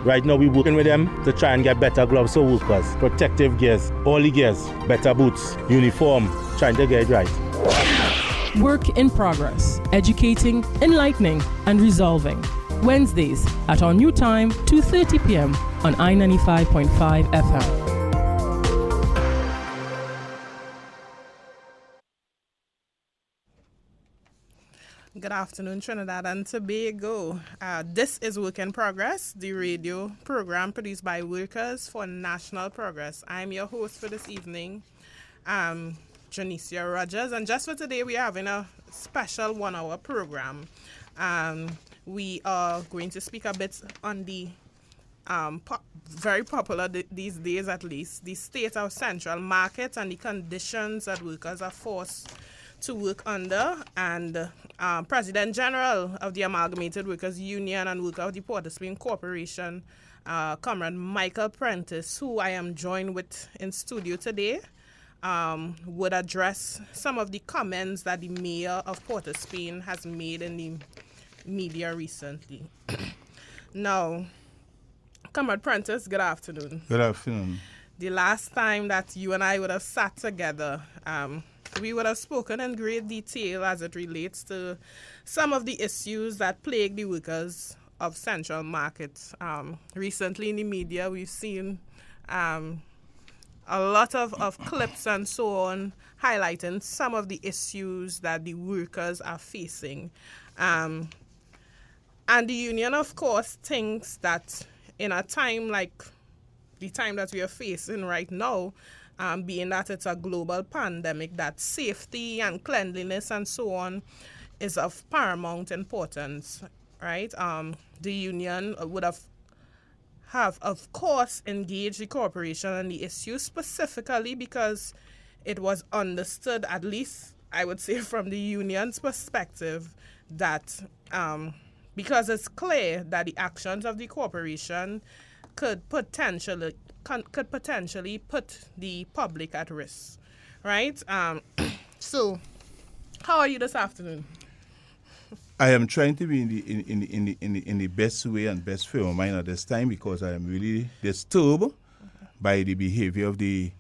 Right now we're working with them to try and get better gloves for workers, protective gears, all the gears, better boots, uniform, trying to get it right. Work in progress, educating, enlightening, and resolving. Wednesdays at our new time, 2:30 p.m. on I-95.5 FM. Good afternoon, Trinidad and Tobago. This is Work in Progress, the radio program produced by Workers for National Progress. I'm your host for this evening, Janicia Rogers, and just for today, we are having a special 1-hour program. We are going to speak a bit on the very popular these days, at least, the state of central market and the conditions that workers are forced to work under, and President General of the Amalgamated Workers Union and worker of the Port of Spain Corporation, Comrade Michael Prentice, who I am joined with in studio today, would address some of the comments that the mayor of Port of Spain has made in the media recently. Now, Comrade Prentice, good afternoon. Good afternoon. The last time that you and I would have sat together, we would have spoken in great detail as it relates to some of the issues that plague the workers of Central Market. Recently in the media, we've seen a lot of clips and so on highlighting some of the issues that the workers are facing. And the union, of course, thinks that in a time like the time that we are facing right now, being that it's a global pandemic, that safety and cleanliness and so on is of paramount importance, right? The union would have of course engaged the corporation on the issue specifically because it was understood, at least I would say from the union's perspective, that because it's clear that the actions of the corporation could potentially put the public at risk, right? So, how are you this afternoon? I am trying to be in the best way and best frame of mind at this time because I am really disturbed by the behavior of the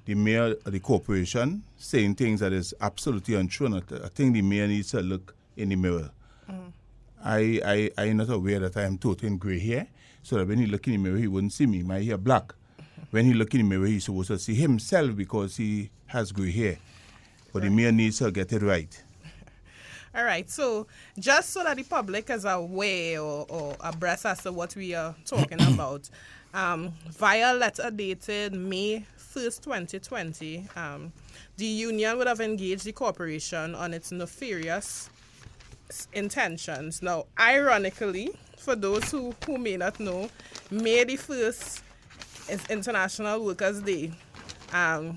mayor of the corporation saying things that is absolutely untrue. And I think the mayor needs to look in the mirror. I am not aware that I am totally in grey hair, so that when he look in the mirror, he wouldn't see me. My hair black. When he look in the mirror, he's supposed to see himself because he has grey hair. But the mayor needs to get it right. All right. So just so that the public is aware or abreast as to what we are talking about, via letter dated May 1st, 2020, the union would have engaged the corporation on its nefarious intentions. Now, ironically, for those who may not know, May the 1st is International Workers' Day,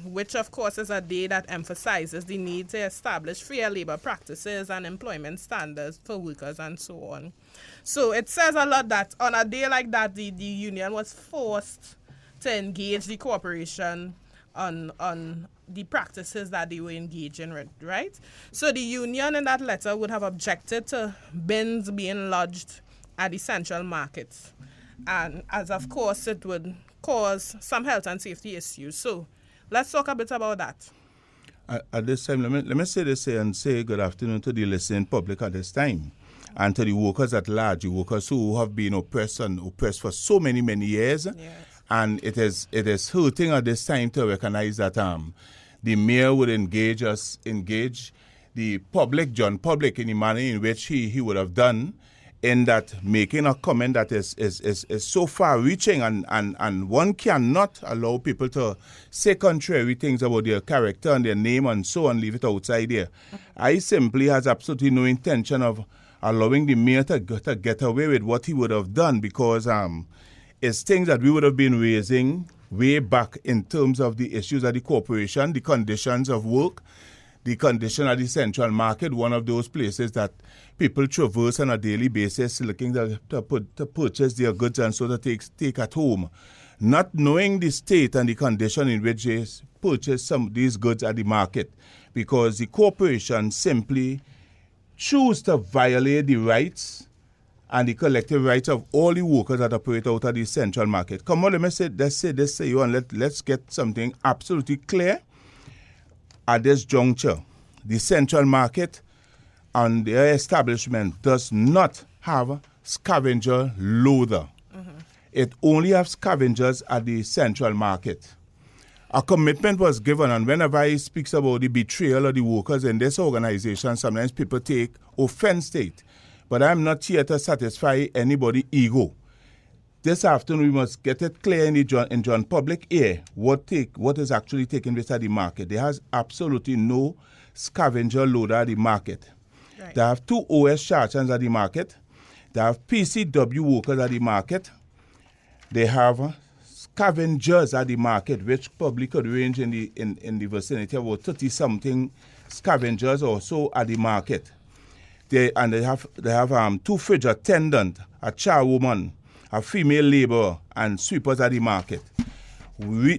which of course is a day that emphasizes the need to establish fair labor practices and employment standards for workers and so on. So it says a lot that on a day like that, the union was forced to engage the corporation on the practices that they were engaging in, right? So the union in that letter would have objected to bins being lodged at the central market, and as of course it would cause some health and safety issues. So let's talk a bit about that. At this time, let me say this and say good afternoon to the listening public at this time, and to the workers at large, the workers who have been oppressed for so many years. Yes. And it is hurting at this time to recognize that the mayor would engage the public in the manner in which he would have done, in that making a comment that is so far-reaching, and one cannot allow people to say contrary things about their character and their name and so on, leave it outside there. I simply has absolutely no intention of allowing the mayor to get away with what he would have done, because it's things that we would have been raising way back in terms of the issues of the corporation, the conditions of work, the condition of the central market, one of those places that people traverse on a daily basis looking to purchase their goods and so to take at home, not knowing the state and the condition in which they purchase some of these goods at the market, because the corporation simply choose to violate the rights and the collective rights of all the workers that operate out of the central market. Come on, let's say this to you, and let's get something absolutely clear. At this juncture, the central market and their establishment does not have scavenger loader. It only has scavengers at the central market. A commitment was given, and whenever he speaks about the betrayal of the workers in this organization, sometimes people take offense to it. But I'm not here to satisfy anybody's ego. This afternoon, we must get it clear in John public ear what is actually taking place at the market. There has absolutely no scavenger loader at the market. Right. They have 2 OS sergeants at the market. They have PCW workers at the market. They have scavengers at the market, which probably could range in the vicinity of about 30-something scavengers or so at the market. They have 2 fridge attendants, a charwoman, a female laborer, and sweepers at the market.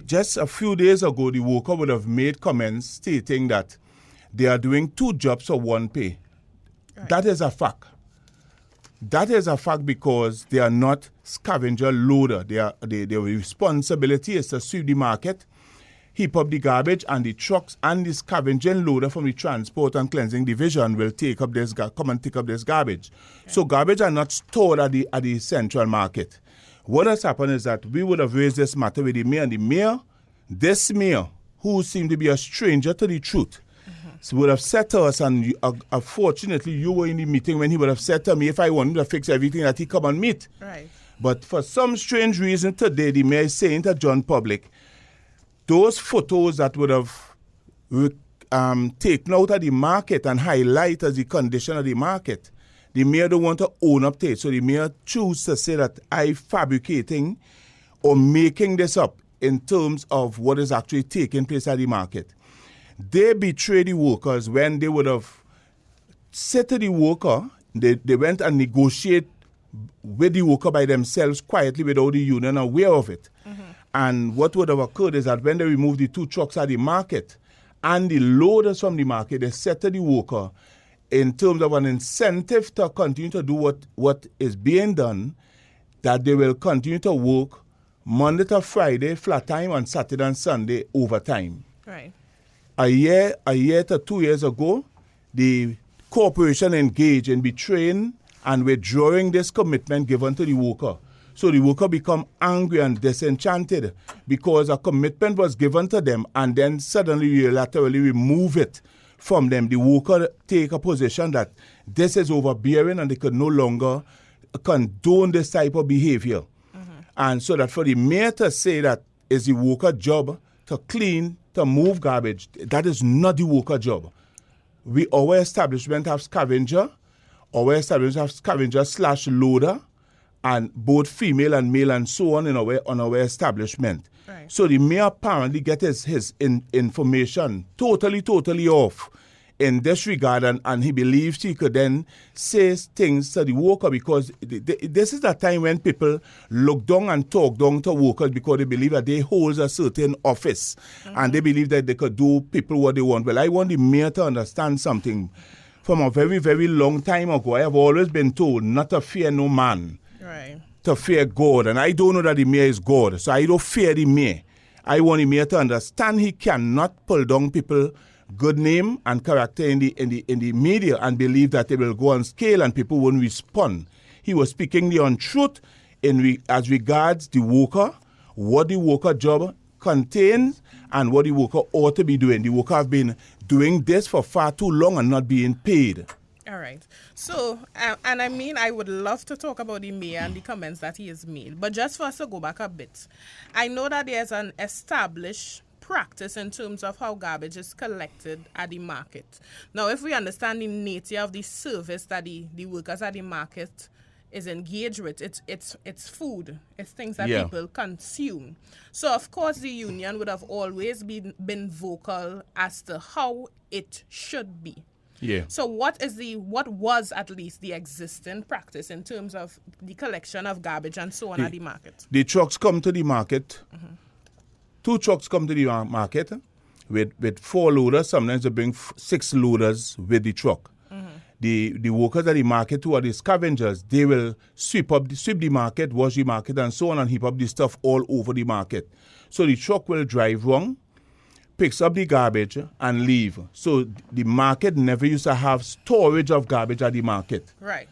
Just a few days ago, the worker would have made comments stating that they are doing 2 jobs for 1 pay. Right. That is a fact. That is a fact because they are not scavenger loader. Their responsibility is to sweep the market, heap up the garbage, and the trucks and the scavenging loader from the transport and cleansing division will come and take up this garbage. Okay. So garbage are not stored at the central market. What has happened is that we would have raised this matter with the mayor, and this mayor, who seemed to be a stranger to the truth, so would have said to us, and unfortunately you were in the meeting when he would have said to me, if I wanted to fix everything, that he come and meet. Right. But for some strange reason today, the mayor is saying to John Public, those photos that would have taken out of the market and highlight as the condition of the market, the mayor don't want to own up to it. So the mayor choose to say that I fabricating or making this up in terms of what is actually taking place at the market. They betray the workers when they would have said to the worker, they went and negotiate with the worker by themselves quietly without the union aware of it. And what would have occurred is that when they removed the 2 trucks at the market and the loaders from the market, they said to the worker, in terms of an incentive to continue to do what is being done, that they will continue to work Monday to Friday, flat time, and Saturday and Sunday, overtime. Right. A year to 2 years ago, the corporation engaged in betraying and withdrawing this commitment given to the worker. So the worker become angry and disenchanted because a commitment was given to them and then suddenly unilaterally remove it from them. The worker take a position that this is overbearing and they could no longer condone this type of behavior. And so that for the mayor to say that it's the worker job to clean, to move garbage, that is not the worker job. Our establishment have scavenger. Our establishment have scavenger/loader, and both female and male and so on on our establishment. Right. So the mayor apparently get his information totally off in this regard, and he believes he could then say things to the worker because this is the time when people look down and talk down to workers because they believe that they hold a certain office and they believe that they could do people what they want. Well, I want the mayor to understand something. From a very, very long time ago, I have always been told not to fear no man, Right. to fear God. And I don't know that the mayor is God, so I don't fear the mayor. I want the mayor to understand he cannot pull down people good name and character in the media and believe that they will go on scale and people won't respond. He was speaking the untruth as regards the worker, what the worker job contains and what the worker ought to be doing. The worker have been doing this for far too long and not being paid. All right. So, and I mean, I would love to talk about the mayor and the comments that he has made. But just for us to go back a bit, I know that there's an established practice in terms of how garbage is collected at the market. Now, if we understand the nature of the service that the workers at the market is engaged with, it's food, it's things that people consume. So, of course, the union would have always been vocal as to how it should be. Yeah. So what was at least the existing practice in terms of the collection of garbage and so on at the market? The trucks come to the market. 2 trucks come to the market with 4 loaders. Sometimes they bring 6 loaders with the truck. the workers at the market who are the scavengers, they will sweep the market, wash the market, and so on, and heap up the stuff all over the market. So the truck will drive wrong, picks up the garbage, and leave. So the market never used to have storage of garbage at the market. Right.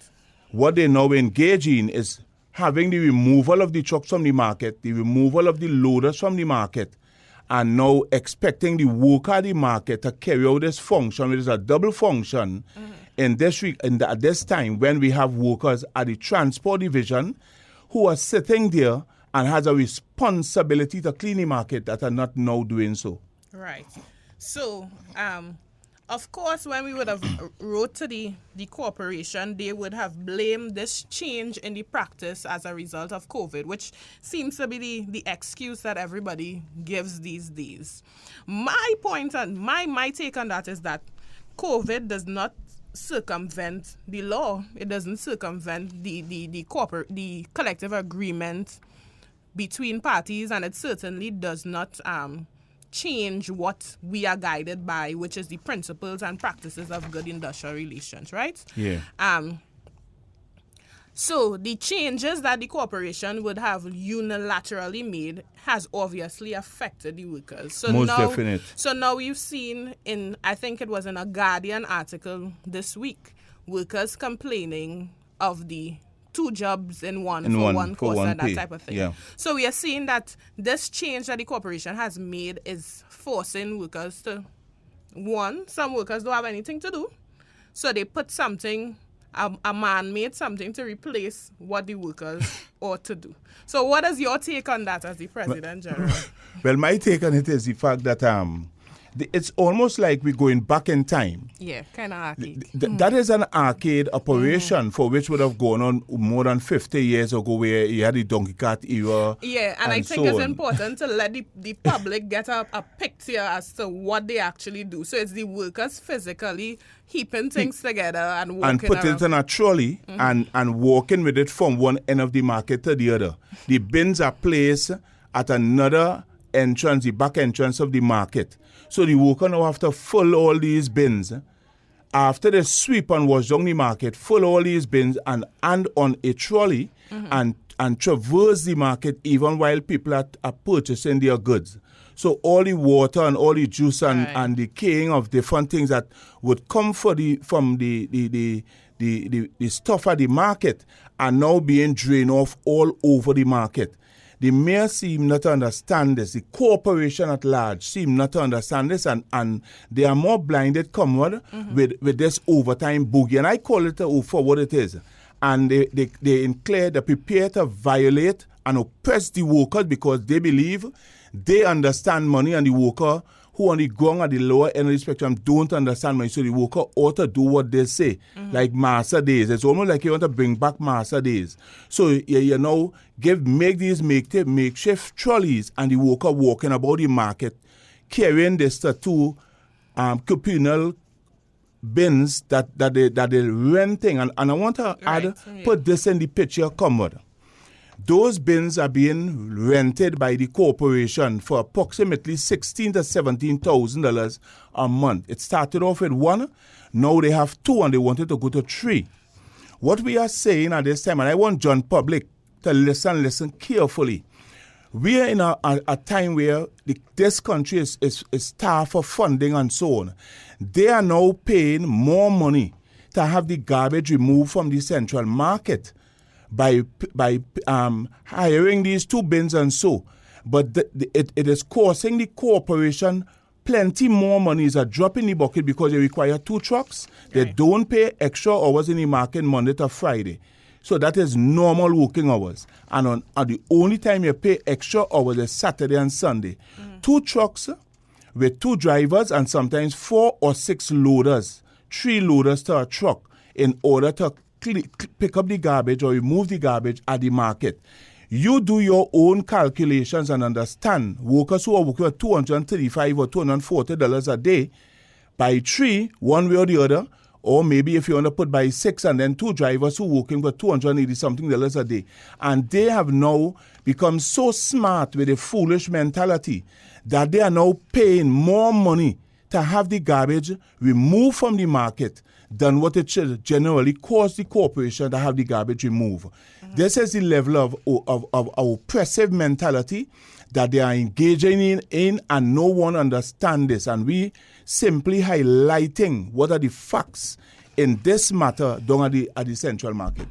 What they now engage in is having the removal of the trucks from the market, the removal of the loaders from the market, and now expecting the worker at the market to carry out this function, which is a double function, at this time when we have workers at the transport division who are sitting there and has a responsibility to clean the market that are not now doing so. Right. So, of course, when we would have wrote to the corporation, they would have blamed this change in the practice as a result of COVID, which seems to be the excuse that everybody gives these days. My point and my take on that is that COVID does not circumvent the law. It doesn't circumvent the collective agreement between parties, and it certainly does not change what we are guided by, which is the principles and practices of good industrial relations, right? Yeah. So the changes that the corporation would have unilaterally made has obviously affected the workers. So Most now, definite. So now we've seen I think it was in a Guardian article this week, workers complaining of the 2 jobs in one course and that type of thing. Yeah. So we are seeing that this change that the corporation has made is forcing workers to, some workers don't have anything to do. So they put something, a man made something to replace what the workers ought to do. So what is your take on that as the President General? Well, my take on it is the fact that it's almost like we're going back in time. Yeah, kind of arcade. That is an arcade operation for which would have gone on more than 50 years ago, where you had the donkey cart era. Yeah, and I think it's important to let the public get a picture as to what they actually do. So it's the workers physically heaping things together and walking and put around. it in a trolley and walking with it from one end of the market to the other. The bins are placed at another entrance, the back entrance of the market. So the worker now have to fill all these bins. After they sweep and wash down the market, fill all these bins and on a trolley and traverse the market even while people are purchasing their goods. So all the water and all the juice and the decaying of different things that would come from the stuff at the market are now being drained off all over the market. The mayor seem not to understand this. The corporation at large seem not to understand this, and they are more blinded, with this overtime boogie. And I call it for what it is. And they're prepared to violate and oppress the workers because they believe they understand money, and the worker who on the ground at the lower end of the spectrum don't understand money. So the worker ought to do what they say, like master days. It's almost like you want to bring back master days. So you know, make these makeshift trolleys, and the worker walking about the market carrying this to 2 communal bins that they're renting. And I want to put this in the picture, Comrade. Those bins are being rented by the corporation for approximately $16,000 to $17,000 a month. It started off with 1, now they have 2, and they wanted to go to 3. What we are saying at this time, and I want John Public to listen carefully. We are in a time where this country is starved for funding and so on. They are now paying more money to have the garbage removed from the central market by hiring these 2 bins and so. But it is costing the corporation plenty more money. Is a drop in the bucket because they require 2 trucks. They don't pay extra hours in the market Monday to Friday. So that is normal working hours. And the only time you pay extra hours is Saturday and Sunday. 2 trucks with 2 drivers and sometimes 4 or 6 loaders, 3 loaders to a truck in order to pick up the garbage or remove the garbage at the market. You do your own calculations and understand workers who are working at $235 or $240 a day by 3, one way or the other, or maybe if you want to put by 6 and then 2 drivers who are working for $280-something a day. And they have now become so smart with a foolish mentality that they are now paying more money to have the garbage removed from the market done what it should generally cause the corporation to have the garbage removed. This is the level of oppressive mentality that they are engaging in, and no one understands this. And we simply highlighting what are the facts in this matter down at the central market.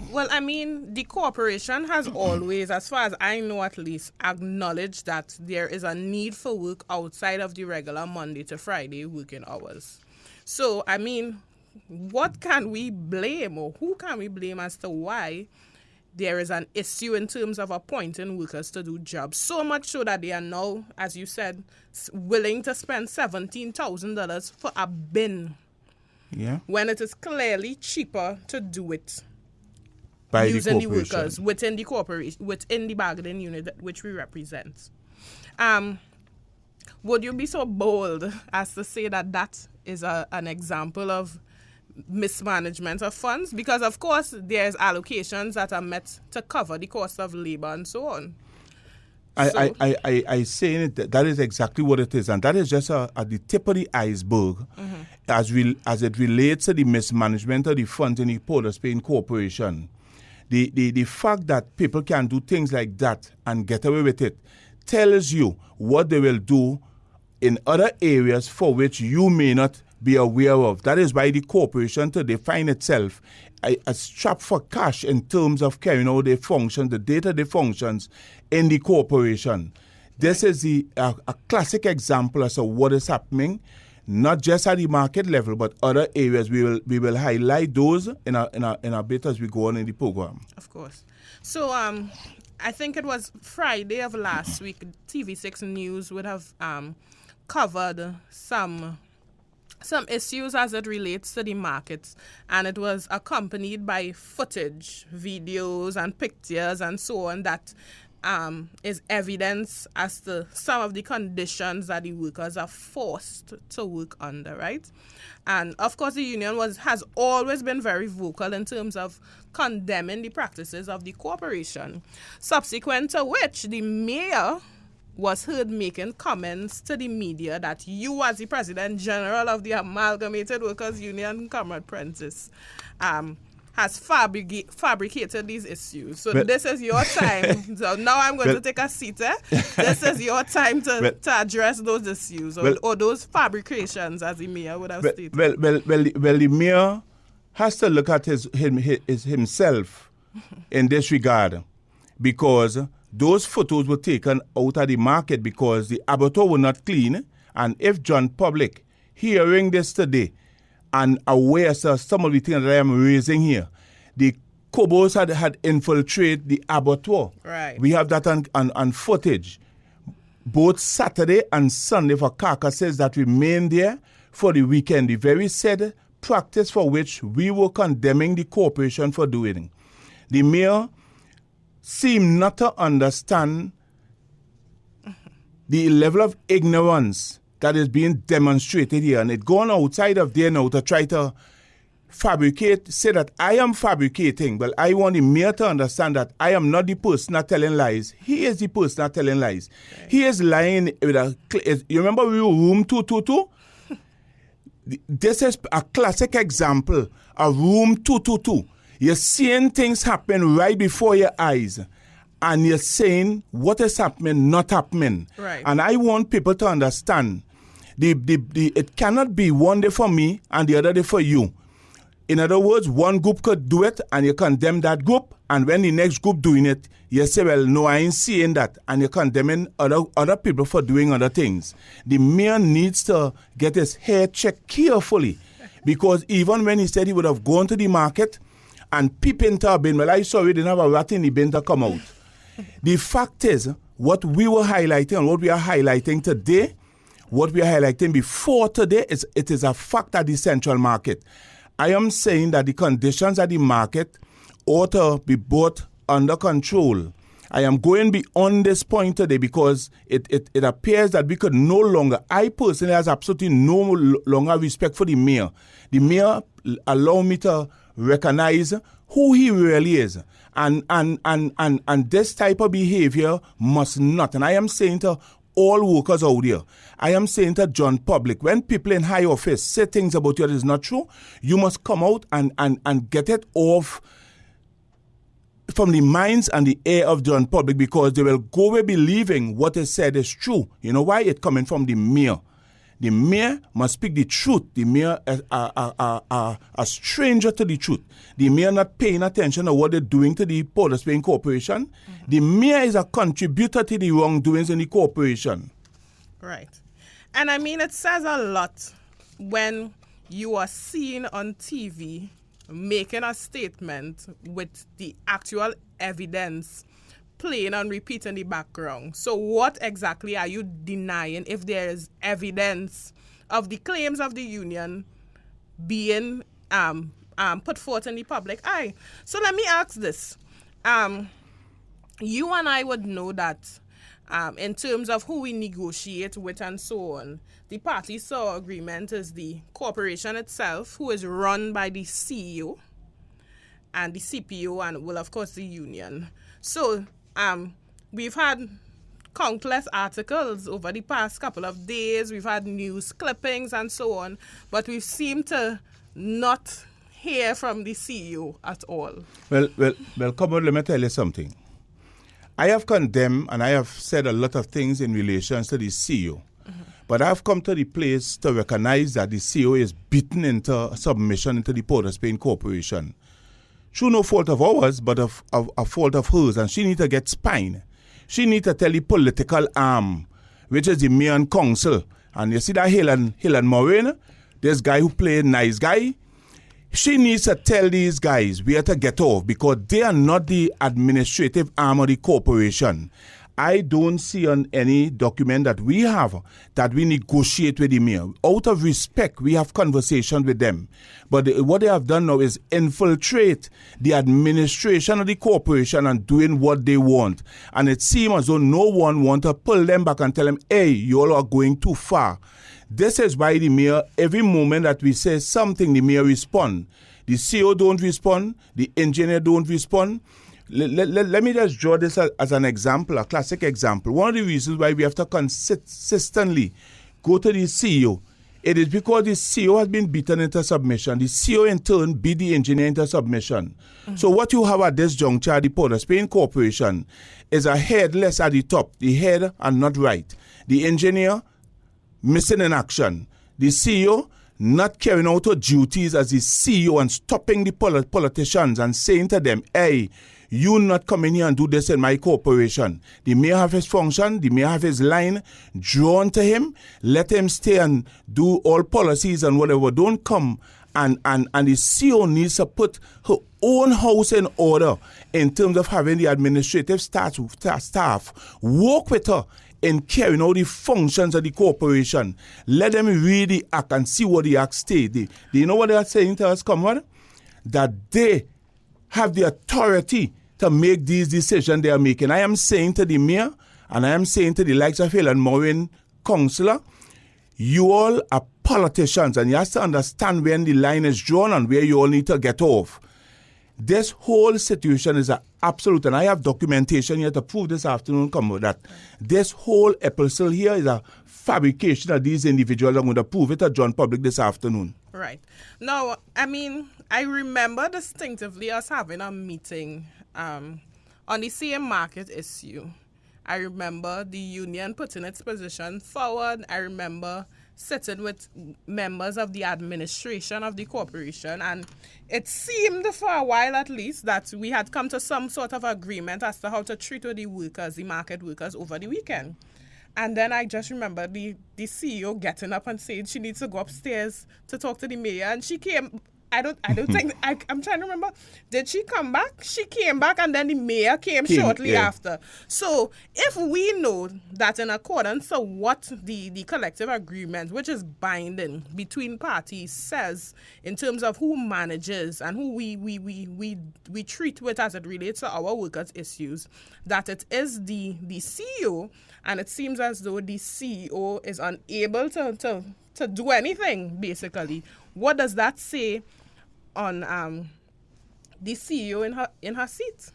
Well, I mean, the corporation has always, as far as I know at least, acknowledged that there is a need for work outside of the regular Monday to Friday working hours. So, I mean, what can we blame, or who can we blame as to why there is an issue in terms of appointing workers to do jobs? So much so that they are now, as you said, willing to spend $17,000 for a bin. Yeah. When it is clearly cheaper to do it By using the corporation. workers within the corporation, within the bargaining unit which we represent. Would you be so bold as to say that that is an example of mismanagement of funds? Because of course there's allocations that are met to cover the cost of labor and so on. I say it, that is exactly what it is, and that is just at the tip of the iceberg as it relates to the mismanagement of the funds in the Port of Spain Corporation. The fact that people can do things like that and get away with it tells you what they will do in other areas for which you may not be aware of. That is why the corporation today find itself a strap for cash in terms of carrying out their functions, the day-to-day functions in the corporation. This is a classic example as to what is happening, not just at the market level, but other areas. We will highlight those in a bit as we go on in the program. Of course. So I think it was Friday of last week, TV6 News would have covered some issues as it relates to the markets, and it was accompanied by footage, videos and pictures and so on that is evidence as to some of the conditions that the workers are forced to work under, right? And of course the union has always been very vocal in terms of condemning the practices of the corporation, subsequent to which the mayor was heard making comments to the media that you, as the President General of the Amalgamated Workers Union, Comrade Prentice, has fabricated these issues. So this is your time. So now I'm going to take a seat. This is your time to address those issues or those fabrications, as the mayor would have stated. Well, the mayor has to look at himself in this regard, because those photos were taken out of the market because the abattoir were not clean. And if John Public, hearing this today and aware of some of the things that I am raising here, the Cobos had infiltrated the abattoir. Right. We have that on footage. Both Saturday and Sunday for carcasses that remained there for the weekend. The very said practice for which we were condemning the corporation for doing. The mayor seem not to understand the level of ignorance that is being demonstrated here, and it gone outside of there now to try to fabricate, say that I am fabricating. Well, I want the mayor to understand that I am not the person that telling lies. He is the person that telling lies. Okay. He is lying with you remember we were room 222? This is a classic example of room 222. You're seeing things happen right before your eyes, and you're saying what is happening, not happening. Right. And I want people to understand it cannot be one day for me and the other day for you. In other words, one group could do it and you condemn that group, and when the next group doing it, you say, well, no, I ain't seeing that, and you're condemning other people for doing other things. The mayor needs to get his hair checked carefully, because even when he said he would have gone to the market and peep into a bin, well, I saw we didn't have a rat in the bin to come out. The fact is, what we were highlighting and what we are highlighting today, what we are highlighting before today, it is a fact at the central market. I am saying that the conditions at the market ought to be brought under control. I am going beyond this point today because it appears that we could no longer, I personally has absolutely no longer respect for the mayor. The mayor allow me to recognize who he really is. And this type of behavior must not. And I am saying to all workers out there. I am saying to John Public, when people in high office say things about you that is not true, you must come out and get it off from the minds and the air of John Public, because they will go away believing what is said is true. You know why? It's coming from the mayor. The mayor must speak the truth. The mayor is a stranger to the truth. The mayor not paying attention to what they're doing to the Port of Spain Corporation. Mm-hmm. The mayor is a contributor to the wrongdoings in the corporation. Right. And I mean, it says a lot when you are seen on TV making a statement with the actual evidence playing and repeating the background. So what exactly are you denying if there is evidence of the claims of the union being put forth in the public eye? So let me ask this. You and I would know that in terms of who we negotiate with and so on, the party saw agreement is the corporation itself, who is run by the CEO and the CPO and, well, of course, the union. So we've had countless articles over the past couple of days. We've had news clippings and so on, but we've seemed to not hear from the CEO at all. Well, come on, let me tell you something. I have condemned and I have said a lot of things in relation to the CEO, but I've come to the place to recognize that the CEO is beaten into submission into the Port of Spain Corporation. Through no fault of ours, but of a fault of hers, and she need to get spine. She need to tell the political arm, which is the mayor and council. And you see that Hill and Morin, this guy who played nice guy, she needs to tell these guys where to get off, because they are not the administrative arm of the corporation. I don't see on any document that we have that we negotiate with the mayor. Out of respect, we have conversations with them. But what they have done now is infiltrate the administration of the corporation and doing what they want. And it seems as though no one wants to pull them back and tell them, hey, you all are going too far. This is why the mayor, every moment that we say something, the mayor responds. The CEO don't respond. The engineer don't respond. Let me just draw this as an example, a classic example. One of the reasons why we have to consistently go to the CEO, it is because the CEO has been beaten into submission. The CEO in turn beat the engineer into submission. Mm-hmm. So what you have at this juncture at the Port of Spain Corporation is a headless at the top. The head are not right. The engineer missing in action. The CEO not carrying out her duties as the CEO and stopping the politicians and saying to them, hey, you not come in here and do this in my corporation. The mayor have his function, the mayor have his line drawn to him. Let him stay and do all policies and whatever. Don't come and the CEO needs to put her own house in order in terms of having the administrative staff work with her in carrying out the functions of the corporation. Let them read the act and see what the act states. Do you know what they are saying to us, comrade? That they have the authority to make these decisions they are making. I am saying to the mayor, and I am saying to the likes of Hill and Morin councillor, you all are politicians, and you have to understand when the line is drawn and where you all need to get off. This whole situation is an absolute, and I have documentation here to prove this afternoon, that this whole episode here is a fabrication of these individuals. I'm going to prove it at John Public this afternoon. Right. Now, I mean, I remember distinctively us having a meeting on the same market issue. I remember the union putting its position forward. I remember sitting with members of the administration of the corporation, and it seemed for a while at least that we had come to some sort of agreement as to how to treat the workers, the market workers, over the weekend. And then I just remember the CEO getting up and saying she needs to go upstairs to talk to the mayor, and she came. I don't think I'm trying to remember. Did she come back? She came back, and then the mayor came shortly after. So if we know that in accordance to what the collective agreement, which is binding between parties, says in terms of who manages and who we treat with as it relates to our workers' issues, that it is the CEO, and it seems as though the CEO is unable to do anything, basically. What does that say on the CEO in her seat?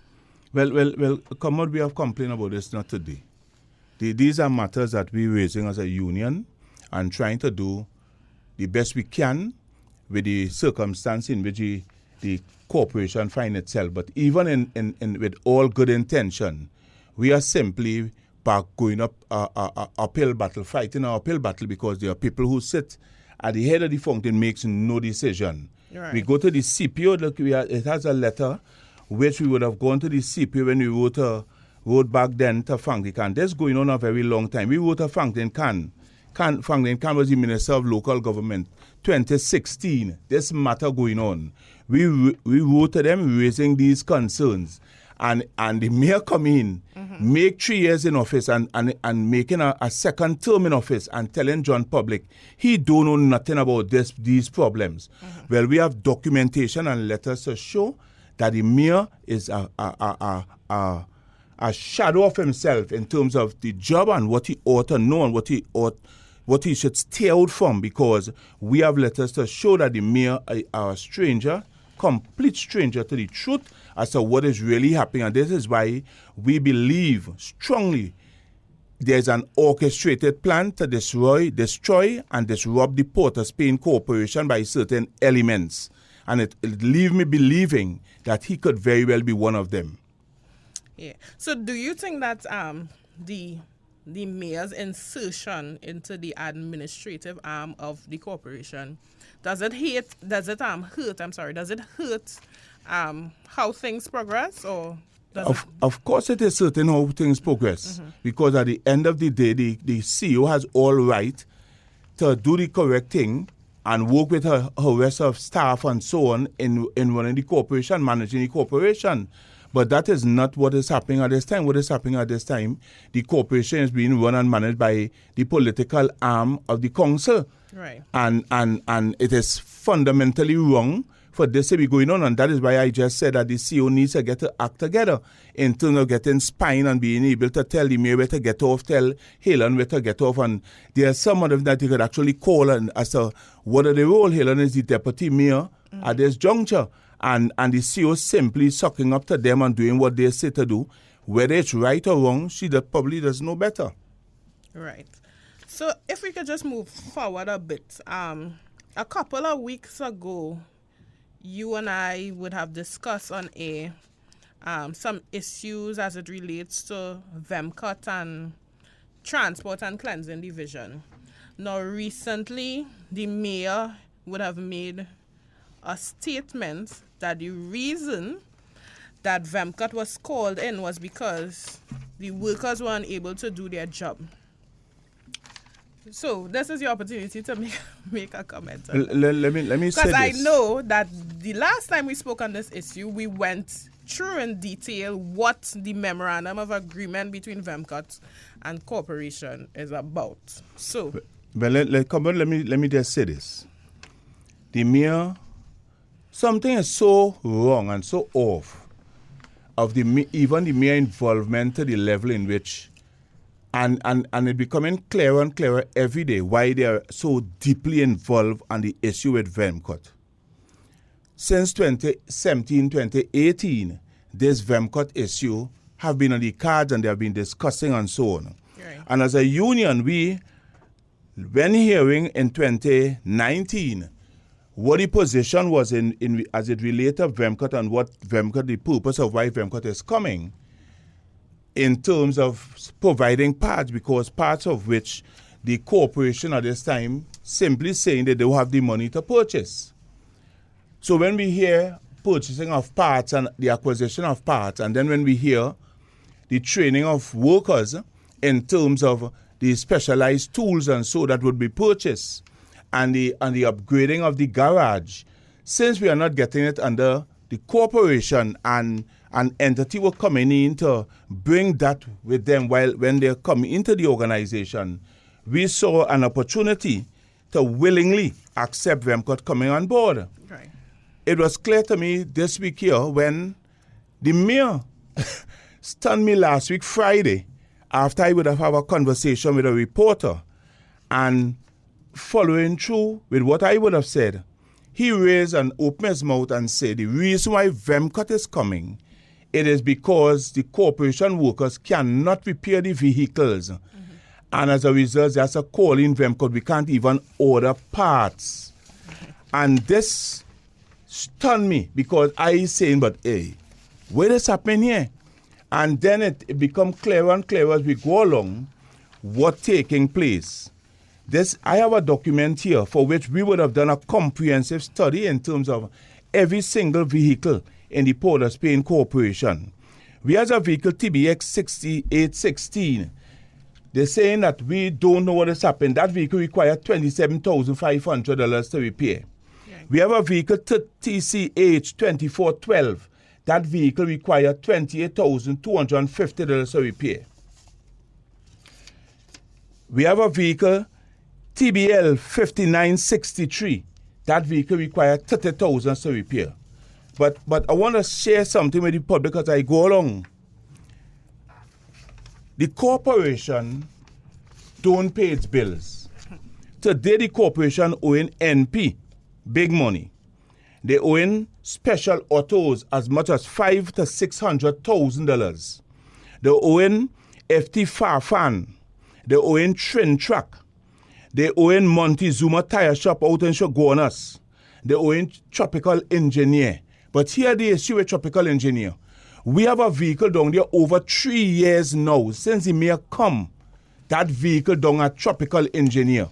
Well, come on, we have complained about this not today. These are matters that we're raising as a union and trying to do the best we can with the circumstance in which the corporation find itself. But even in with all good intention, we are simply back going up uphill battle, fighting an uphill battle, because there are people who sit at the head of the fountain makes no decision. Right. We go to the CPO, look, it has a letter which we would have gone to the CPO when we wrote back then to Franklin Can. This is going on a very long time. We wrote to Franklin Can. Franklin Can was the Minister of Local Government. 2016, this matter going on. We wrote to them raising these concerns. And the mayor come in, make 3 years in office and making a second term in office and telling John Public he don't know nothing about these problems. Well, we have documentation and letters to show that the mayor is a shadow of himself in terms of the job and what he ought to know and what he should stay out from, because we have letters to show that the mayor is a stranger, complete stranger to the truth as to what is really happening. And this is why we believe strongly there's an orchestrated plan to destroy and disrupt the Port of Spain Corporation by certain elements. And it leave me believing that he could very well be one of them. Yeah. So do you think that the mayor's insertion into the administrative arm of the corporation, does it hurt how things progress, or of course it is certain how things progress, because at the end of the day the CEO has all right to do the correct thing and work with her rest of staff and so on in running the corporation, managing the corporation. But that is not what is happening at this time. What is happening at this time, the corporation is being run and managed by the political arm of the council. Right. And it is fundamentally wrong for this to be going on. And that is why I just said that the CEO needs to get to act together in terms of getting spine and being able to tell the mayor where to get off, tell Helen where to get off. And there are some of them that you could actually call and as to what are the role. Helen is the deputy mayor at this juncture. And the CEO simply sucking up to them and doing what they say to do. Whether it's right or wrong, she probably does know better. Right. So if we could just move forward a bit. A couple of weeks ago, you and I would have discussed on air some issues as it relates to VEMCOT and Transport and Cleansing Division. Now, recently, the mayor would have made a statement that the reason that VEMCOT was called in was because the workers were unable to do their job. So this is your opportunity to make a comment. Let me say this. Because I know that the last time we spoke on this issue, we went through in detail what the memorandum of agreement between VEMCOT and corporation is about. So, but let me just say this. The mayor, something is so wrong and so off of even the mayor involvement to the level in which, and it becoming clearer and clearer every day why they are so deeply involved on the issue with VEMCOT. Since 2017, 2018, this VEMCOT issue have been on the cards and they have been discussing and so on. right. And as a union, when hearing in 2019, what the position was in as it related to VEMCOT and what VEMCOT, the purpose of why VEMCOT is coming, in terms of providing parts, because parts of which the corporation at this time simply saying they don't have the money to purchase. So when we hear purchasing of parts and the acquisition of parts, and then when we hear the training of workers in terms of the specialized tools and so that would be purchased, and the upgrading of the garage, since we are not getting it under the corporation and an entity were coming in to bring that with them when they're coming into the organization, we saw an opportunity to willingly accept VEMCOT coming on board. Right. It was clear to me this week here when the mayor stunned me last week Friday after I would have had a conversation with a reporter, and following through with what I would have said, he raised and opened his mouth and said the reason why VEMCOT is coming it is because the corporation workers cannot repair the vehicles. And as a result, there's a call in them because we can't even order parts. And this stunned me because I saying, but hey, what is happening here? And then it become clearer and clearer as we go along what taking place. I have a document here for which we would have done a comprehensive study in terms of every single vehicle in the Port of Spain Corporation. We have a vehicle TBX 6816. They're saying that we don't know what has happened. That vehicle requires $27,500 to repair. Okay. We have a vehicle TCH 2412. That vehicle requires $28,250 to repair. We have a vehicle TBL 5963. That vehicle requires $30,000 to repair. But I want to share something with the public as I go along. The corporation don't pay its bills. Today the corporation owing NP big money. They owing special autos as much as $500,000 to $600,000. They owing FT Farfan. They owing Trin Truck. They owing Montezuma Tire Shop out in Shogunas. They owing Tropical Engineer. But here the issue with Tropical Engineer. We have a vehicle down there over 3 years now since the mayor come. That vehicle down at Tropical Engineer.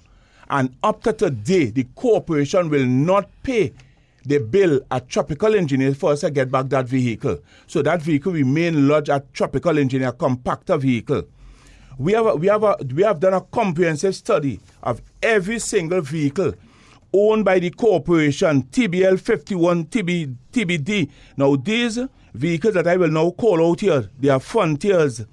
And up to today, the corporation will not pay the bill at Tropical Engineer for us to get back that vehicle. So that vehicle remain lodged at Tropical Engineer compactor vehicle. We have done a comprehensive study of every single vehicle owned by the corporation, TBL 51, TBD. Now these vehicles that I will now call out here, they are Frontiers.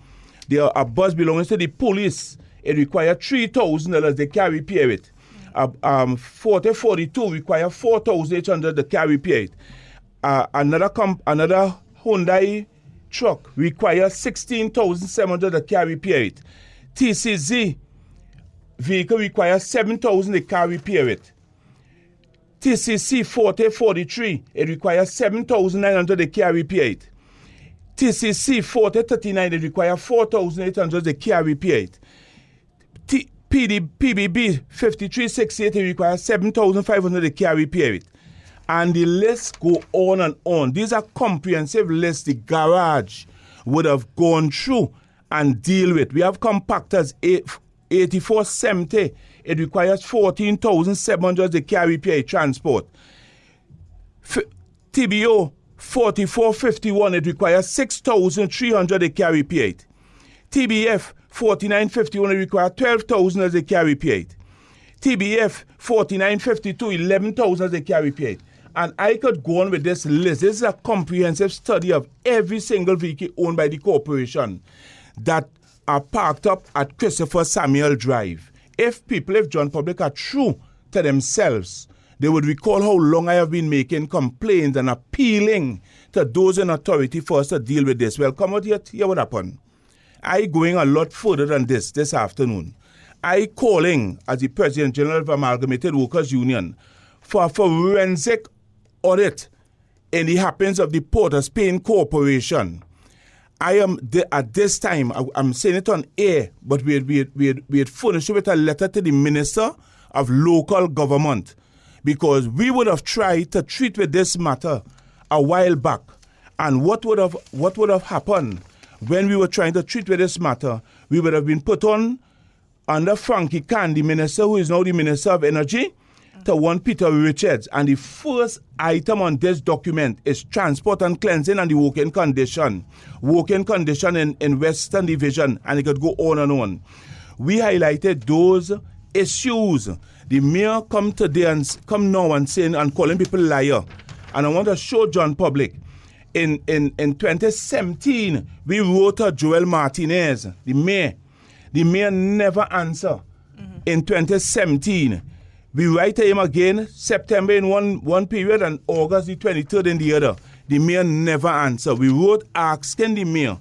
They are a bus belonging to the police. It requires $3,000. They can repair it. 4042 require $4,800. They can repair it. Another Hyundai truck requires $16,700. They can repair it. TCZ vehicle requires $7,000. They can repair it. TCC 4043, it requires $7,900. They can repair it. TCC 4039, it requires $4,800. They can repair it. PBB 5368, it requires $7,500. They can repair it. And the list go on and on. These are comprehensive lists the garage would have gone through and deal with. We have compactors 8470. It requires $14,700. They can repair transport. TBO 4451. It requires $6,300. They can repair it. TBF 4951. It requires $12,000. They can repair it. TBF 4952. $11,000. They can repair it. And I could go on with this list. This is a comprehensive study of every single vehicle owned by the corporation that are parked up at Christopher Samuel Drive. If John Public are true to themselves, they would recall how long I have been making complaints and appealing to those in authority for us to deal with this. Well, come out here, hear what happened. I going a lot further than this afternoon. I calling as the President General of Amalgamated Workers Union for a forensic audit in the happenings of the Port of Spain Corporation. I am at this time. I'm saying it on air, but we had furnished with a letter to the Minister of Local Government because we would have tried to treat with this matter a while back. And what would have happened when we were trying to treat with this matter? We would have been put on under Frankie Khan, the minister who is now the Minister of Energy, to one Peter Richards. And the first item on this document is transport and cleansing and the working condition. Working condition in Western Division, and it could go on and on. We highlighted those issues. The mayor come now and saying and calling people liar. And I want to show John Public. In 2017, we wrote to Joel Martinez, the mayor. The mayor never answered. Mm-hmm. In 2017, we write to him again, September in one period and August the 23rd in the other. The mayor never answered. We wrote asking the mayor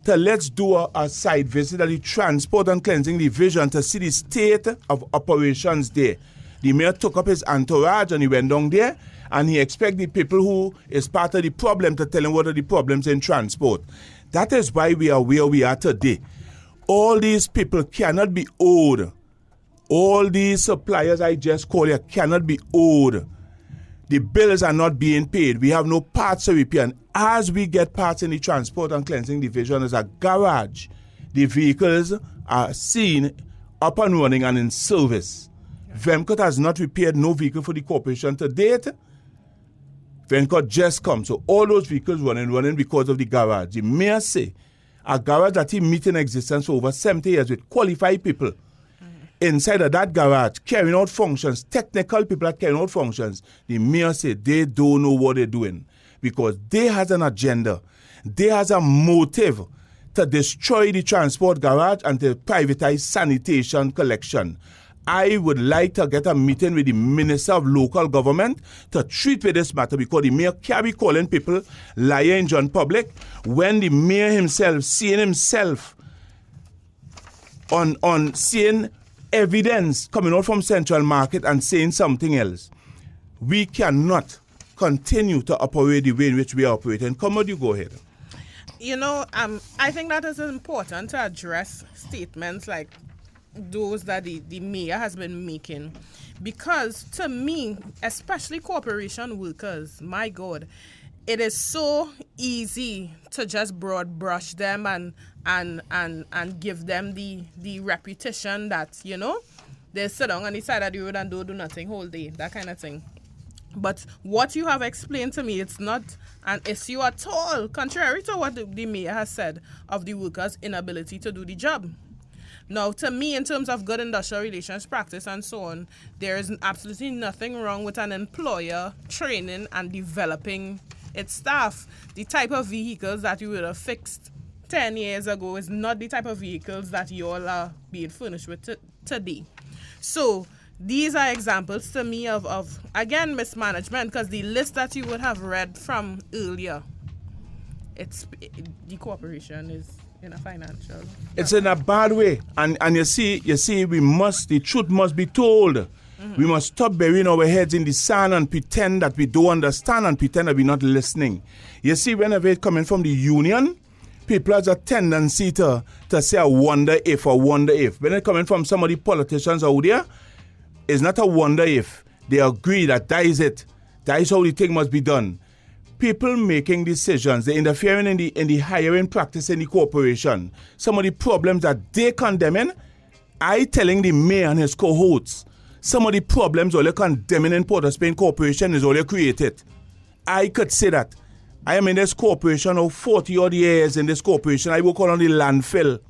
to let's do a site visit at the Transport and Cleansing Division to see the state of operations there. The mayor took up his entourage and he went down there and he expects the people who is part of the problem to tell him what are the problems in transport. That is why we are where we are today. All these people cannot be owed. All these suppliers I just called here cannot be owed. The bills are not being paid. We have no parts to repair. And as we get parts in the Transport and Cleansing Division as a garage, the vehicles are seen up and running and in service. Vemcot has not repaired no vehicle for the corporation to date. Vemcot just come. So all those vehicles running because of the garage. The mayor say a garage that he meet in existence for over 70 years with qualified people inside of that garage carrying out functions, technical people that carrying out functions. The mayor say they don't know what they're doing because they has an agenda. They has a motive to destroy the transport garage and to privatize sanitation collection. I would like to get a meeting with the Minister of Local Government to treat with this matter because the mayor can't be calling people liar in John public when the mayor himself, seeing himself on seeing evidence coming out from Central Market and saying something else. We cannot continue to operate the way in which we are operating. Come on, you go ahead. You know, I think that is important to address statements like those that the mayor has been making, because to me, especially corporation workers, my God, it is so easy to just broad brush them and give them the reputation that, you know, they sit down on the side of the road and don't do nothing whole day, that kind of thing. But what you have explained to me, it's not an issue at all, contrary to what the mayor has said of the workers' inability to do the job. Now, to me, in terms of good industrial relations practice and so on, there is absolutely nothing wrong with an employer training and developing its staff. The type of vehicles that you would have fixed 10 years ago is not the type of vehicles that you all are being furnished with today. So these are examples to me of again, mismanagement, because the list that you would have read from earlier, the corporation is in a financial... It's in a bad way. And you see, the truth must be told. Mm-hmm. We must stop burying our heads in the sand and pretend that we don't understand and pretend that we're not listening. You see, whenever it's coming from the union, people have a tendency to say, I wonder if. When it's coming from some of the politicians out there, it's not a wonder if. They agree that is it. That is how the thing must be done. People making decisions, they're interfering in the hiring practice in the corporation. Some of the problems that they condemning, I telling the mayor and his cohorts, some of the problems all they're condemning in Port of Spain Corporation is all they created. I could say that. I am in this corporation of 40 odd years in this corporation. I work on the landfill.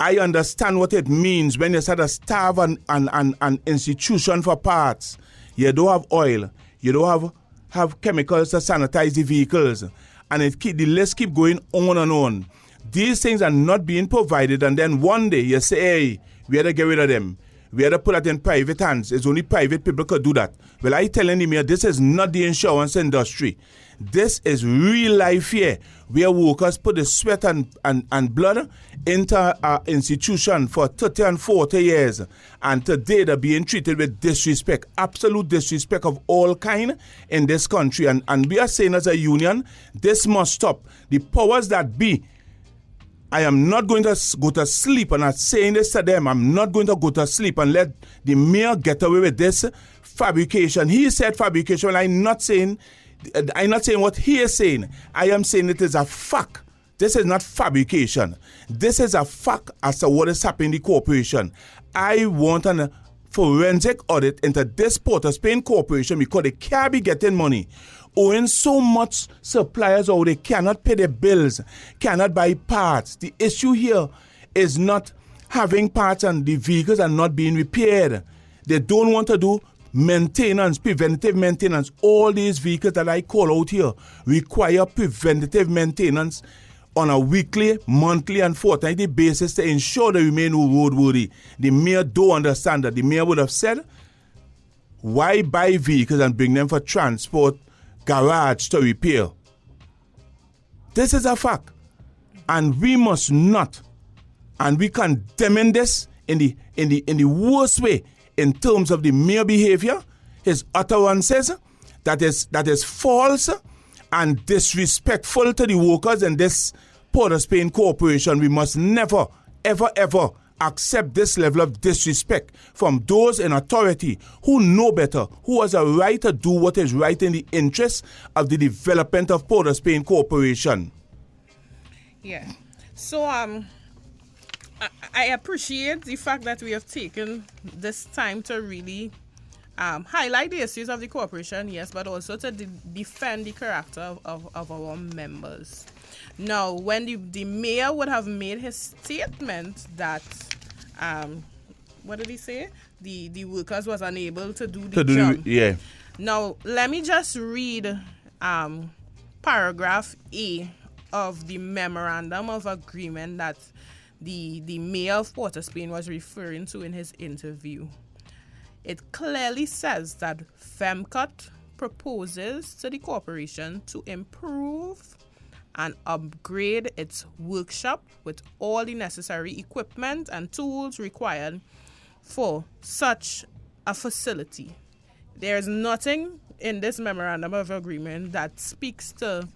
I understand what it means when you start to starve an institution for parts. You don't have oil. You don't have chemicals to sanitize the vehicles. And the list keep going on and on. These things are not being provided, and then one day you say, hey, we had to get rid of them. We had to put that in private hands. It's only private people could do that. Well, I telling the mayor, this is not the insurance industry. This is real life here, where workers put the sweat and blood into our institution for 30 and 40 years. And today they're being treated with disrespect, absolute disrespect of all kind in this country. And we are saying as a union, this must stop. The powers that be, I am not going to go to sleep, and I'm saying this to them, I'm not going to go to sleep and let the mayor get away with this fabrication. He said fabrication, and I'm not saying what he is saying. I am saying it is a fact. This is not fabrication. This is a fact as to what is happening in the corporation. I want a forensic audit into this Port of Spain Corporation because they can't be getting money. Owing so much suppliers or they cannot pay their bills, cannot buy parts. The issue here is not having parts and the vehicles are not being repaired. They don't want to do maintenance, preventative maintenance. All these vehicles that I call out here require preventative maintenance on a weekly, monthly, and fortnightly basis to ensure they remain roadworthy. The mayor don't understand that. The mayor would have said, why buy vehicles and bring them for transport, garage to repair? This is a fact. And we must not, and we condemn this in the worst way in terms of the mayor behavior, his utterances, that is false and disrespectful to the workers in this Port of Spain Corporation. We must never, ever, ever accept this level of disrespect from those in authority who know better, who has a right to do what is right in the interest of the development of Port of Spain Corporation. Yeah. So I appreciate the fact that we have taken this time to really highlight the issues of the corporation, yes, but also to defend the character of our members. Now, when the mayor would have made his statement that, what did he say? The workers was unable to do the job. Yeah. Now, let me just read paragraph A of the memorandum of agreement that the mayor of Port of Spain was referring to in his interview. It clearly says that FEMCOT proposes to the corporation to improve and upgrade its workshop with all the necessary equipment and tools required for such a facility. There is nothing in this memorandum of agreement that speaks to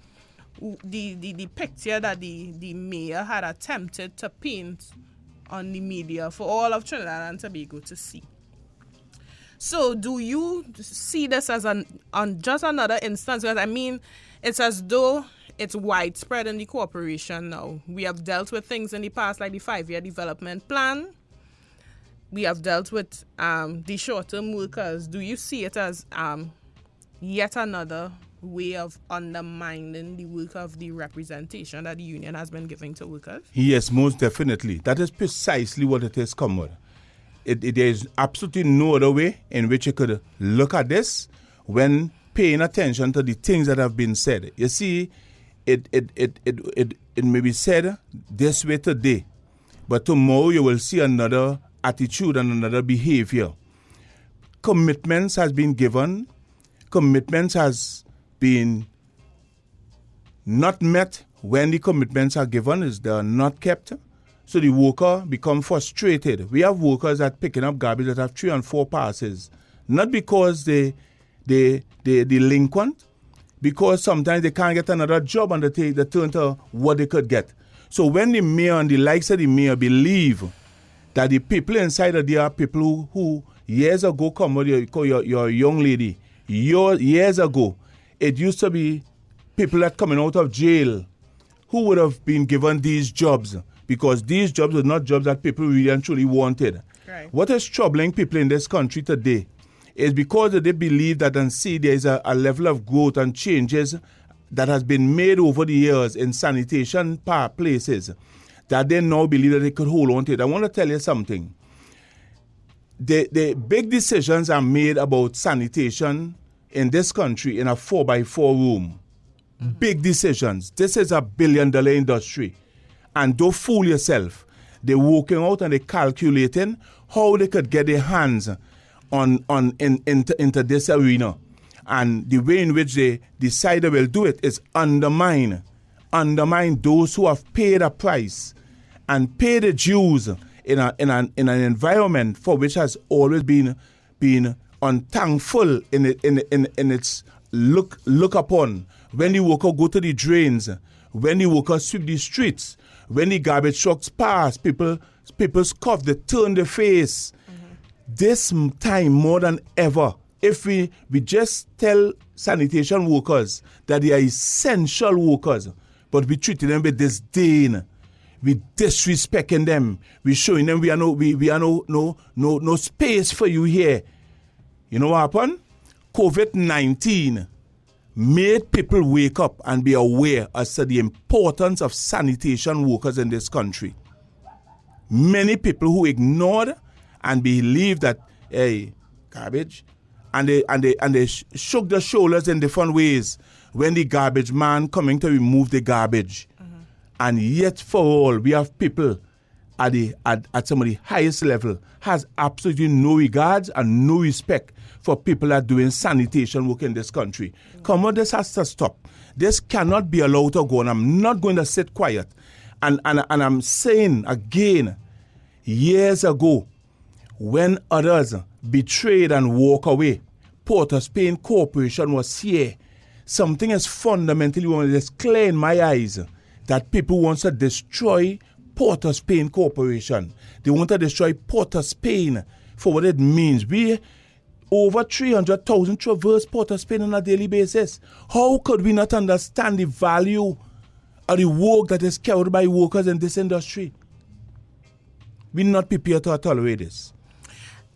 the picture that the mayor had attempted to paint on the media for all of Trinidad and Tobago to see. So do you see this as just another instance? Because I mean, it's as though it's widespread in the corporation now. We have dealt with things in the past like the 5-year development plan. We have dealt with the short-term workers. Do you see it as yet another way of undermining the work of the representation that the union has been giving to workers? Yes, most definitely. That is precisely what it is, Comrade. There is absolutely no other way in which you could look at this when paying attention to the things that have been said. You see, it may be said this way today, but tomorrow you will see another attitude and another behavior. Commitments has been given. Commitments has been not met. When the commitments are given, they are not kept. So the worker become frustrated. We have workers that picking up garbage that have 3 and 4 passes, not because they delinquent, because sometimes they can't get another job and they turn to what they could get. So when the mayor and the likes of the mayor believe that the people inside of there are people who years ago, come with your young lady, years ago, it used to be people that coming out of jail who would have been given these jobs, because these jobs were not jobs that people really and truly wanted. Right. What is troubling people in this country today is because they believe that and see there is a level of growth and changes that has been made over the years in sanitation places that they now believe that they could hold on to it. I want to tell you something. The big decisions are made about sanitation in this country in a 4x4 room. Big decisions. This is a $1 billion industry. And don't fool yourself. They're working out and they're calculating how they could get their hands into this arena. And the way in which they decide they will do it is undermine those who have paid a price and paid the dues in an environment for which has always been unthankful in its look upon. When the worker go to the drains, when the worker sweep the streets, when the garbage trucks pass, people's cough, they turn their face. This time more than ever, if we just tell sanitation workers that they are essential workers, but we treat them with disdain, we disrespecting them, we showing them we are no space for you here. You know what happened? COVID-19 made people wake up and be aware as to the importance of sanitation workers in this country. Many people who ignored and believed that, hey, garbage, and they shook their shoulders in different ways when the garbage man coming to remove the garbage. And yet for all, we have people at some of the highest level has absolutely no regards and no respect for people that are doing sanitation work in this country. Come on, this has to stop. This cannot be allowed to go, and I'm not going to sit quiet. And I'm saying again, years ago, when others betrayed and walk away, Port of Spain Corporation was here, something is fundamentally wrong. It's clear in my eyes that people want to destroy Port of Spain Corporation. They want to destroy Port of Spain for what it means. We over 300,000 traverse Port of Spain on a daily basis. How could we not understand the value of the work that is carried by workers in this industry? We're not prepared to tolerate this.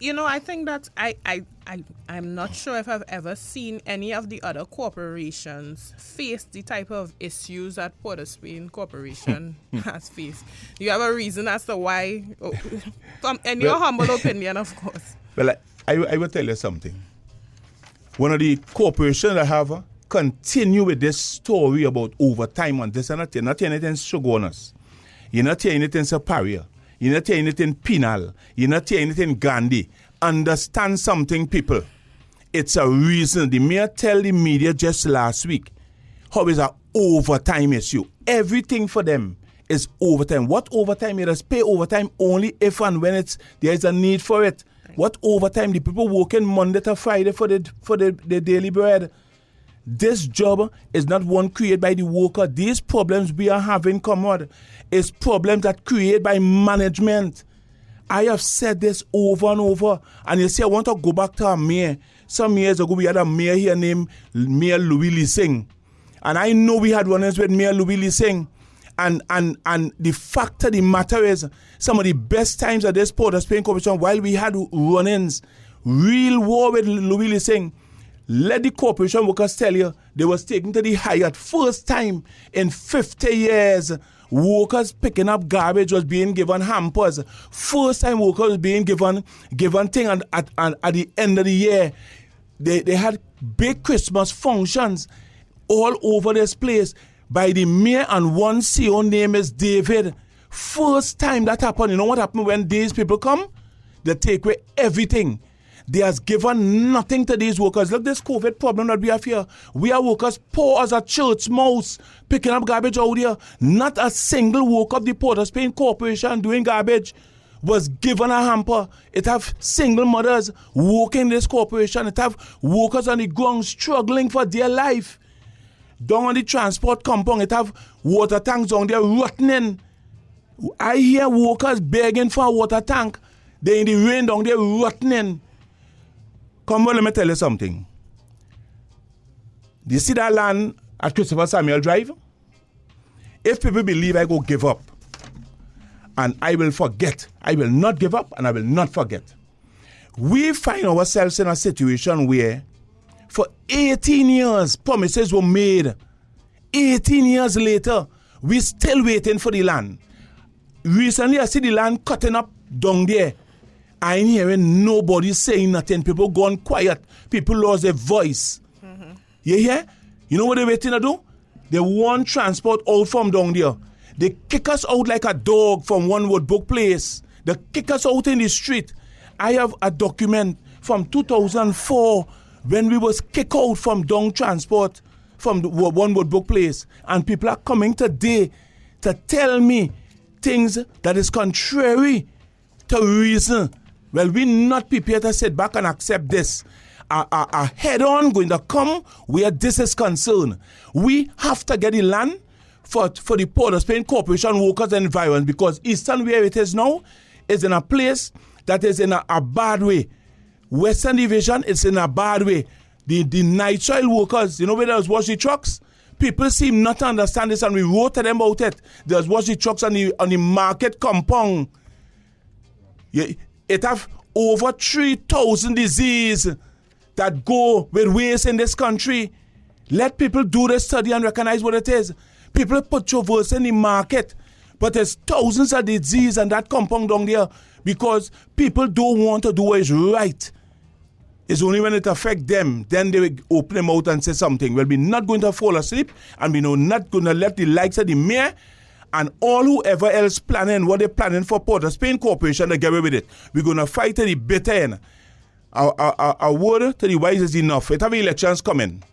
You know, I think that I'm not sure if I've ever seen any of the other corporations face the type of issues that Port of Spain Corporation has faced. Do you have a reason as to why? In your humble opinion, of course. Well, I will tell you something. One of the corporations that have continue with this story about overtime on this and that, you're not hearing anything Shogunas. You're not hearing anything Superior. You're not hearing anything Penal. You're not hearing anything Gandhi. Understand something, people. It's a reason. The mayor tell the media just last week how is an overtime issue. Everything for them is overtime. What overtime? You just pay overtime only if and when there is a need for it. What overtime? The people working Monday to Friday for the daily bread. This job is not one created by the worker. These problems we are having, comrade, is problems that created by management. I have said this over and over. And you see, I want to go back to our mayor. Some years ago, we had a mayor here named Mayor Louis Lee Singh. And I know we had run-ins with Mayor Louis Lee Singh. And the fact of the matter is, some of the best times at this Port of Spain Corporation, while we had run-ins, real war with Louis Lee Singh, let the corporation workers tell you, they was taken to the Hyatt. First time in 50 years, workers picking up garbage was being given hampers. First time workers was being given thing at the end of the year. They had big Christmas functions all over this place by the mayor and one CEO name is David. First time that happened. You know what happened when these people come? They take away everything. They has given nothing to these workers. Look, this COVID problem that we have here. We are workers poor as a church mouse, picking up garbage out here. Not a single worker of the Port of Spain Corporation doing garbage was given a hamper. It have single mothers working this corporation. It have workers on the ground struggling for their life. Down on the transport compound, it have water tanks down there rotting. I hear workers begging for a water tank. They in the rain down there rotting. Come on, let me tell you something. Do you see that land at Christopher Samuel Drive? If people believe I go give up, and I will forget, I will not give up and I will not forget. We find ourselves in a situation where for 18 years promises were made. 18 years later, we still waiting for the land. Recently, I see the land cutting up down there. I ain't hearing nobody saying nothing. People gone quiet. People lost their voice. Mm-hmm. You hear? You know what they're waiting to do? They want transport out from down there. They kick us out like a dog from one Woodbrook place. They kick us out in the street. I have a document from 2004 when we was kicked out from down transport from the one Woodbrook place. And people are coming today to tell me things that is contrary to reason. Well, we're not prepared to sit back and accept this. A head-on going to come where this is concerned. We have to get the land for the Port of Spain Corporation workers and environment, because Eastern, where it is now, is in a place that is in a bad way. Western Division is in a bad way. The night soil workers, you know where there's wash the trucks? People seem not to understand this, and we wrote to them about it. There's wash the trucks on the market compound. It have over 3,000 diseases that go with waste in this country. Let people do the study and recognize what it is. People put traverse in the market, but there's thousands of diseases and that compound down there because people don't want to do what is right. It's only when it affects them, then they will open them out and say something. Well, we're not going to fall asleep, and we're not going to let the likes of the mayor and all whoever else planning what they're planning for Port of Spain Corporation to get away with it. We're going to fight to the bitter end. Our word to the wise is enough. It have elections coming.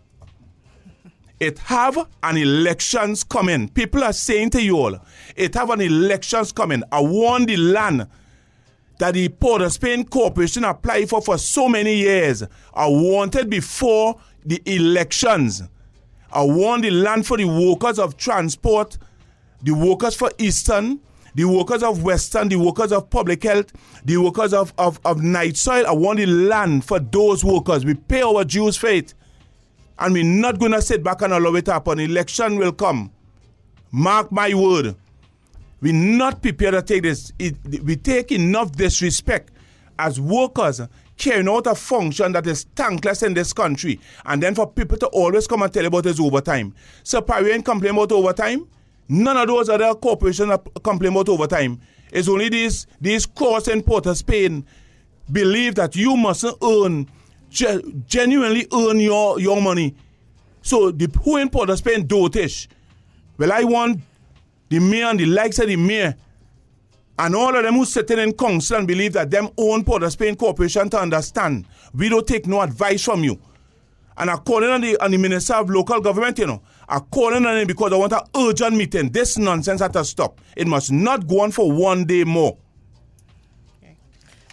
It have an elections coming. People are saying to you all, it have an elections coming. I want the land that the Port of Spain Corporation applied for so many years are wanted before the elections. I want the land for the workers of transport, the workers for Eastern, the workers of Western, the workers of public health, the workers of night soil. I want the land for those workers. We pay our dues for it. And we're not going to sit back and allow it to happen. Election will come. Mark my word. We're not prepared to take this. We take enough disrespect as workers carrying out a function that is thankless in this country. And then for people to always come and tell about his overtime. So Parry ain't complain about overtime. None of those other corporations complain about overtime. It's only these courts in Port of Spain believe that you mustn't genuinely earn your money. So the who in Port of Spain dotish. Well, I want the mayor and the likes of the mayor and all of them who sitting in council and believe that them own Port of Spain Corporation to understand. We don't take no advice from you. And I'm calling on the Minister of Local Government, I'm calling on him because I want an urgent meeting. This nonsense has to stop. It must not go on for one day more. Okay.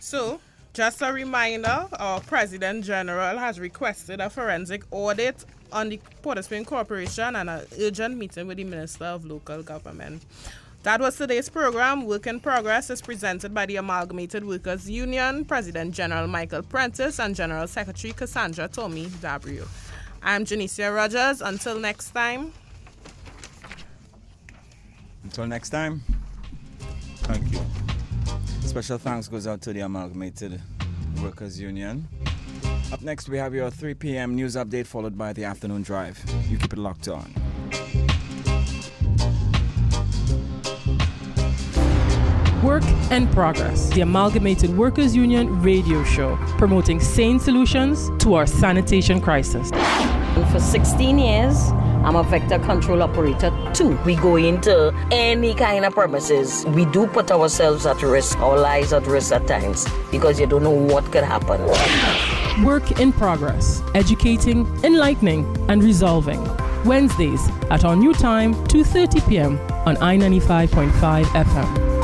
So, just a reminder, our President General has requested a forensic audit on the Port of Spain Corporation and an urgent meeting with the Minister of Local Government. That was today's program. Work in Progress is presented by the Amalgamated Workers Union, President General Michael Prentice and General Secretary Cassandra Tommy W. I'm Janicia Rogers. Until next time. Until next time. Thank you. Special thanks goes out to the Amalgamated Workers Union. Up next, we have your 3 p.m. news update followed by the afternoon drive. You keep it locked on. Work in Progress, the Amalgamated Workers Union radio show, promoting sane solutions to our sanitation crisis. For 16 years, I'm a vector control operator too. We go into any kind of premises. We do put ourselves at risk, our lives at risk at times, because you don't know what could happen. Work in Progress, educating, enlightening, and resolving. Wednesdays at our new time, 2:30 p.m. on I-95.5 FM.